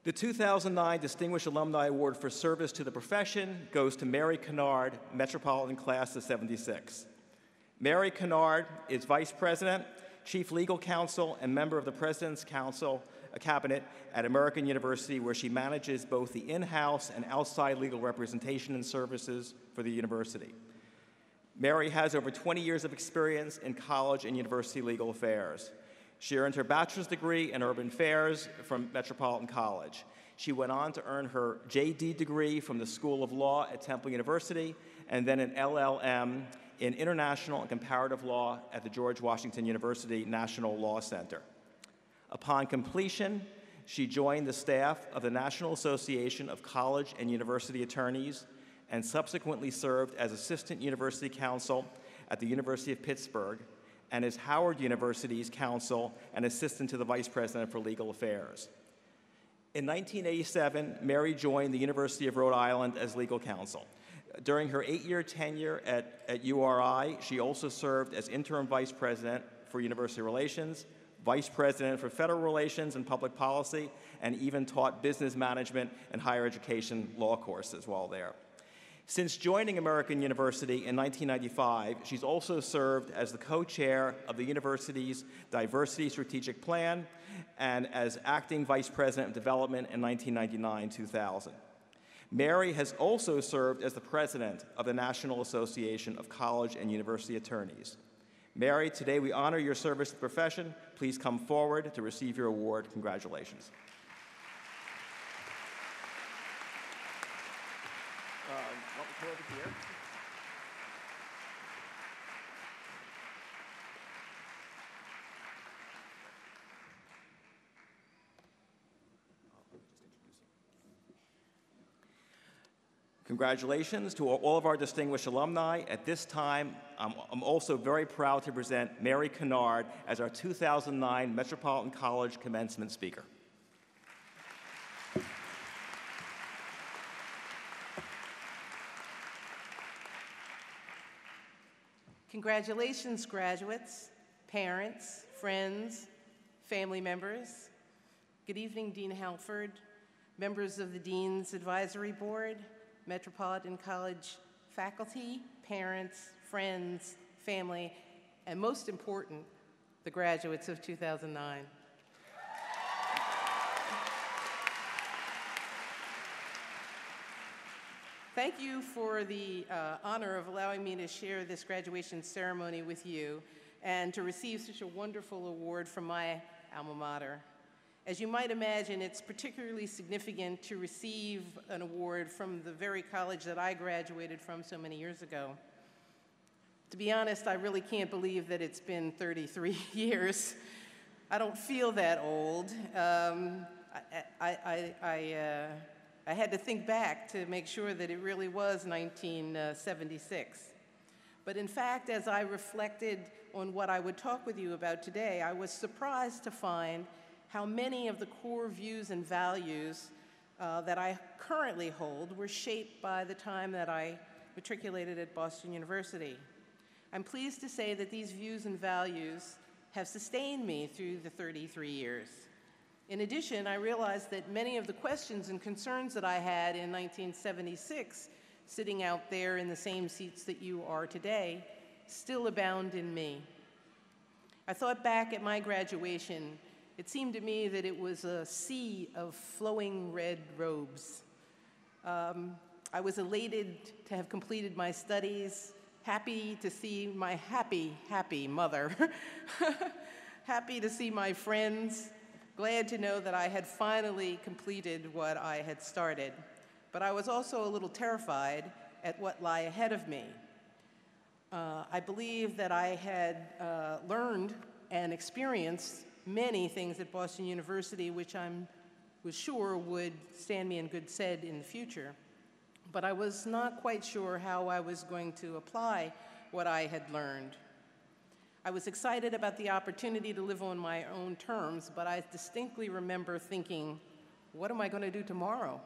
The 2009 Distinguished Alumni Award for Service to the Profession goes to Mary Kennard, Metropolitan Class of '76. Mary Kennard is Vice President, Chief Legal Counsel, and member of the President's Cabinet at American University, where she manages both the in-house and outside legal representation and services for the university. Mary has over 20 years of experience in college and university legal affairs. She earned her bachelor's degree in urban affairs from Metropolitan College. She went on to earn her JD degree from the School of Law at Temple University, and then an LLM in International and Comparative Law at the George Washington University National Law Center. Upon completion, she joined the staff of the National Association of College and University Attorneys and subsequently served as Assistant University Counsel at the University of Pittsburgh and as Howard University's counsel and assistant to the Vice President for Legal Affairs. In 1987, Mary joined the University of Rhode Island as legal counsel. During her 8-year tenure at URI, she also served as interim vice president for university relations, vice president for federal relations and public policy, and even taught business management and higher education law courses while there. Since joining American University in 1995, she's also served as the co-chair of the university's Diversity Strategic Plan and as acting vice president of development in 1999-2000. Mary has also served as the president of the National Association of College and University Attorneys. Mary, today we honor your service to the profession. Please come forward to receive your award. Congratulations. Over here. Congratulations to all of our distinguished alumni. At this time, I'm also very proud to present Mary Kennard as our 2009 Metropolitan College Commencement Speaker. Congratulations, graduates, parents, friends, family members. Good evening, Dean Halford, members of the Dean's Advisory Board, Metropolitan College faculty, parents, friends, family, and most important, the graduates of 2009. Thank you for the honor of allowing me to share this graduation ceremony with you and to receive such a wonderful award from my alma mater. As you might imagine, it's particularly significant to receive an award from the very college that I graduated from so many years ago. To be honest, I really can't believe that it's been 33 years. I don't feel that old. I had to think back to make sure that it really was 1976. But in fact, as I reflected on what I would talk with you about today, I was surprised to find how many of the core views and values that I currently hold were shaped by the time that I matriculated at Boston University. I'm pleased to say that these views and values have sustained me through the 33 years. In addition, I realized that many of the questions and concerns that I had in 1976, sitting out there in the same seats that you are today, still abound in me. I thought back at my graduation. It seemed to me that it was a sea of flowing red robes. I was elated to have completed my studies, happy to see my happy mother, happy to see my friends, glad to know that I had finally completed what I had started. But I was also a little terrified at what lay ahead of me. I believe that I had learned and experienced many things at Boston University which I was sure would stand me in good stead in the future. But I was not quite sure how I was going to apply what I had learned. I was excited about the opportunity to live on my own terms, but I distinctly remember thinking, what am I going to do tomorrow?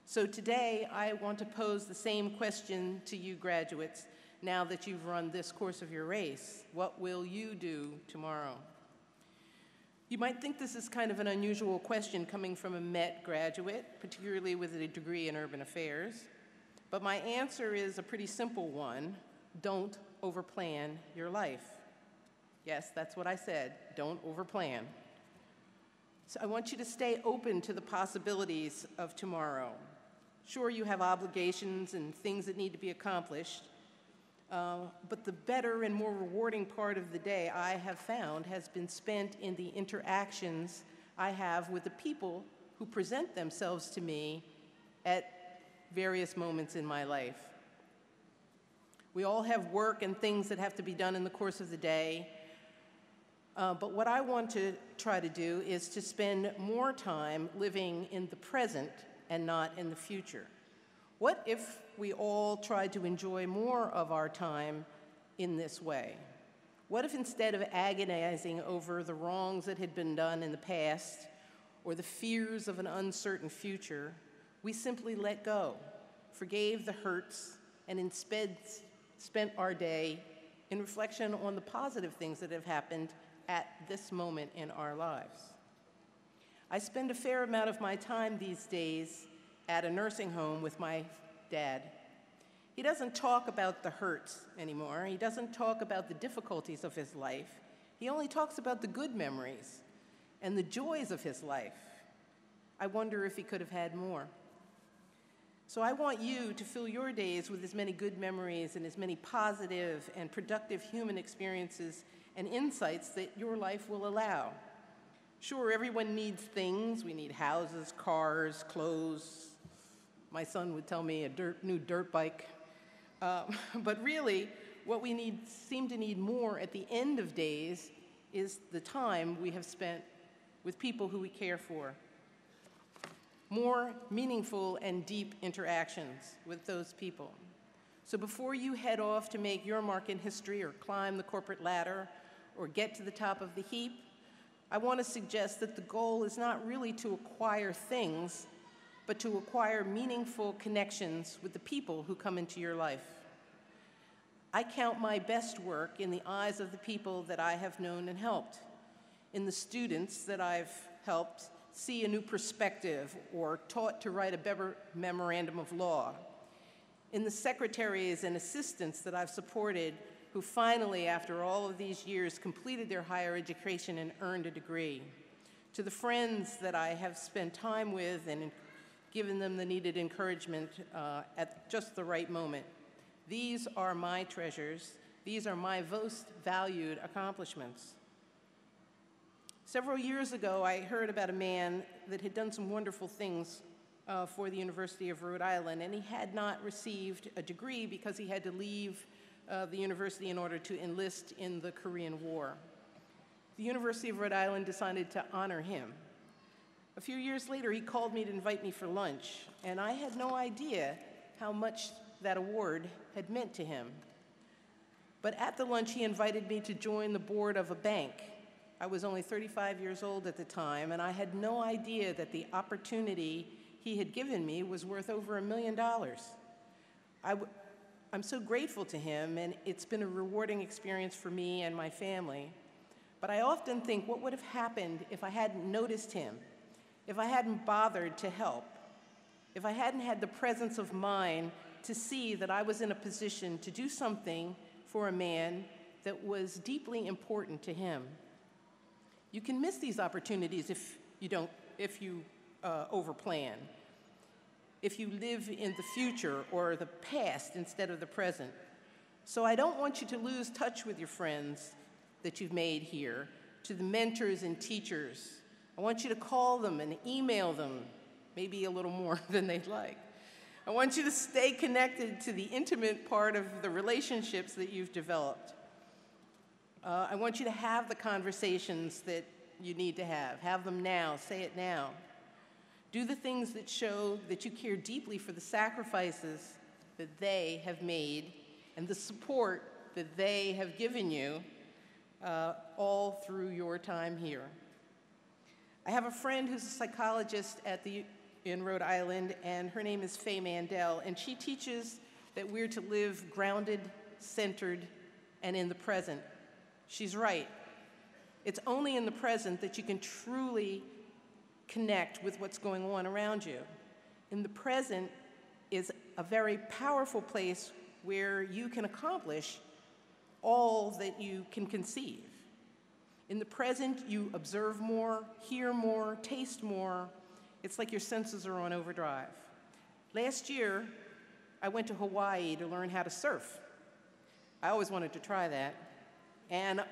So today, I want to pose the same question to you graduates now that you've run this course of your race. What will you do tomorrow? You might think this is kind of an unusual question coming from a Met graduate, particularly with a degree in urban affairs, but my answer is a pretty simple one. Don't overplan your life. Yes, that's what I said. Don't overplan. So I want you to stay open to the possibilities of tomorrow. Sure, you have obligations and things that need to be accomplished, but the better and more rewarding part of the day I have found has been spent in the interactions I have with the people who present themselves to me at various moments in my life. We all have work and things that have to be done in the course of the day, but what I want to try to do is to spend more time living in the present and not in the future. What if we all tried to enjoy more of our time in this way? What if instead of agonizing over the wrongs that had been done in the past or the fears of an uncertain future, we simply let go, forgave the hurts, and instead spent our day in reflection on the positive things that have happened at this moment in our lives? I spend a fair amount of my time these days at a nursing home with my dad. He doesn't talk about the hurts anymore. He doesn't talk about the difficulties of his life. He only talks about the good memories and the joys of his life. I wonder if he could have had more. So I want you to fill your days with as many good memories and as many positive and productive human experiences and insights that your life will allow. Sure, everyone needs things. We need houses, cars, clothes. My son would tell me a new dirt bike. But really, what we seem to need more at the end of days is the time we have spent with people who we care for. More meaningful and deep interactions with those people. So before you head off to make your mark in history or climb the corporate ladder or get to the top of the heap, I want to suggest that the goal is not really to acquire things, but to acquire meaningful connections with the people who come into your life. I count my best work in the eyes of the people that I have known and helped, in the students that I've helped see a new perspective or taught to write a better memorandum of law, in the secretaries and assistants that I've supported who finally, after all of these years, completed their higher education and earned a degree, to the friends that I have spent time with and given them the needed encouragement at just the right moment. These are my treasures. These are my most valued accomplishments. Several years ago, I heard about a man that had done some wonderful things for the University of Rhode Island, and he had not received a degree because he had to leave the university in order to enlist in the Korean War. The University of Rhode Island decided to honor him. A few years later, he called me to invite me for lunch, and I had no idea how much that award had meant to him. But at the lunch, he invited me to join the board of a bank. I was only 35 years old at the time, and I had no idea that the opportunity he had given me was worth over $1 million. I'm so grateful to him, and it's been a rewarding experience for me and my family. But I often think, what would have happened if I hadn't noticed him, if I hadn't bothered to help, if I hadn't had the presence of mind to see that I was in a position to do something for a man that was deeply important to him. You can miss these opportunities if you overplan, if you live in the future or the past instead of the present. So I don't want you to lose touch with your friends that you've made here, to the mentors and teachers. I want you to call them and email them, maybe a little more than they'd like. I want you to stay connected to the intimate part of the relationships that you've developed. I want you to have the conversations that you need to have. Have them now. Say it now. Do the things that show that you care deeply for the sacrifices that they have made and the support that they have given you all through your time here. I have a friend who's a psychologist in Rhode Island, and her name is Faye Mandel, and she teaches that we're to live grounded, centered, and in the present. She's right. It's only in the present that you can truly connect with what's going on around you. In the present is a very powerful place where you can accomplish all that you can conceive. In the present, you observe more, hear more, taste more. It's like your senses are on overdrive. Last year, I went to Hawaii to learn how to surf. I always wanted to try that. And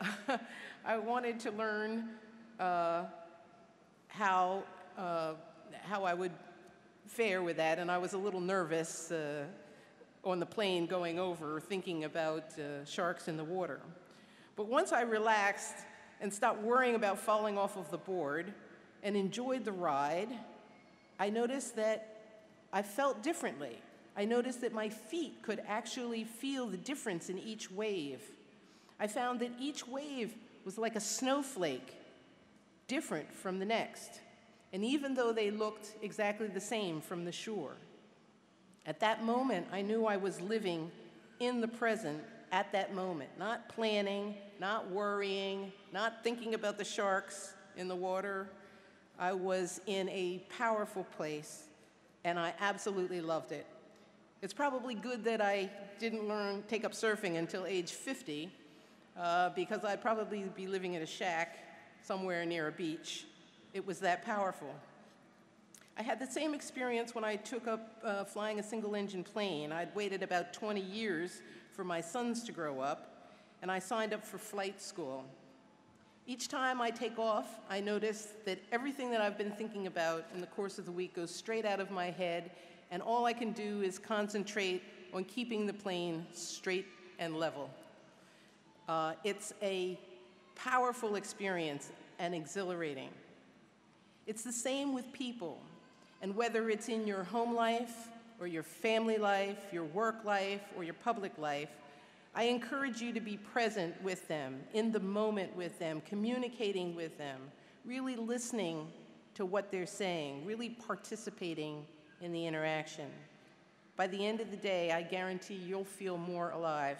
I wanted to learn how I would fare with that, and I was a little nervous on the plane going over, thinking about sharks in the water. But once I relaxed and stopped worrying about falling off of the board and enjoyed the ride, I noticed that I felt differently. I noticed that my feet could actually feel the difference in each wave. I found that each wave was like a snowflake, different from the next. And even though they looked exactly the same from the shore, at that moment, I knew I was living in the present at that moment, not planning, not worrying, not thinking about the sharks in the water. I was in a powerful place, and I absolutely loved it. It's probably good that I didn't take up surfing until age 50, because I'd probably be living in a shack somewhere near a beach. It was that powerful. I had the same experience when I took up flying a single-engine plane. I'd waited about 20 years for my sons to grow up, and I signed up for flight school. Each time I take off, I notice that everything that I've been thinking about in the course of the week goes straight out of my head, and all I can do is concentrate on keeping the plane straight and level. It's a powerful experience and exhilarating. It's the same with people. And whether it's in your home life, or your family life, your work life, or your public life, I encourage you to be present with them, in the moment with them, communicating with them, really listening to what they're saying, really participating in the interaction. By the end of the day, I guarantee you'll feel more alive.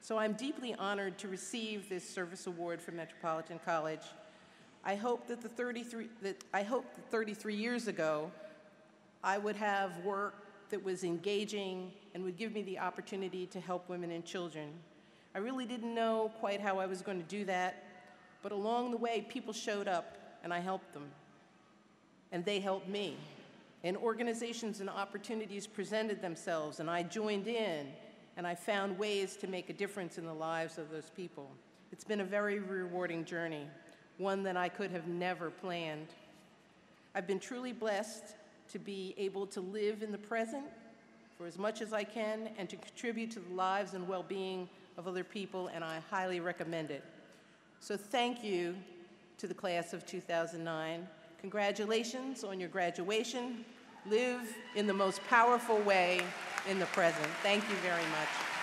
So I'm deeply honored to receive this service award from Metropolitan College. I hope that 33 years ago, I would have work that was engaging and would give me the opportunity to help women and children. I really didn't know quite how I was going to do that, but along the way, people showed up and I helped them, and they helped me. And organizations and opportunities presented themselves, and I joined in, and I found ways to make a difference in the lives of those people. It's been a very rewarding journey, one that I could have never planned. I've been truly blessed to be able to live in the present for as much as I can and to contribute to the lives and well-being of other people, and I highly recommend it. So thank you to the class of 2009. Congratulations on your graduation. Live in the most powerful way in the present. Thank you very much.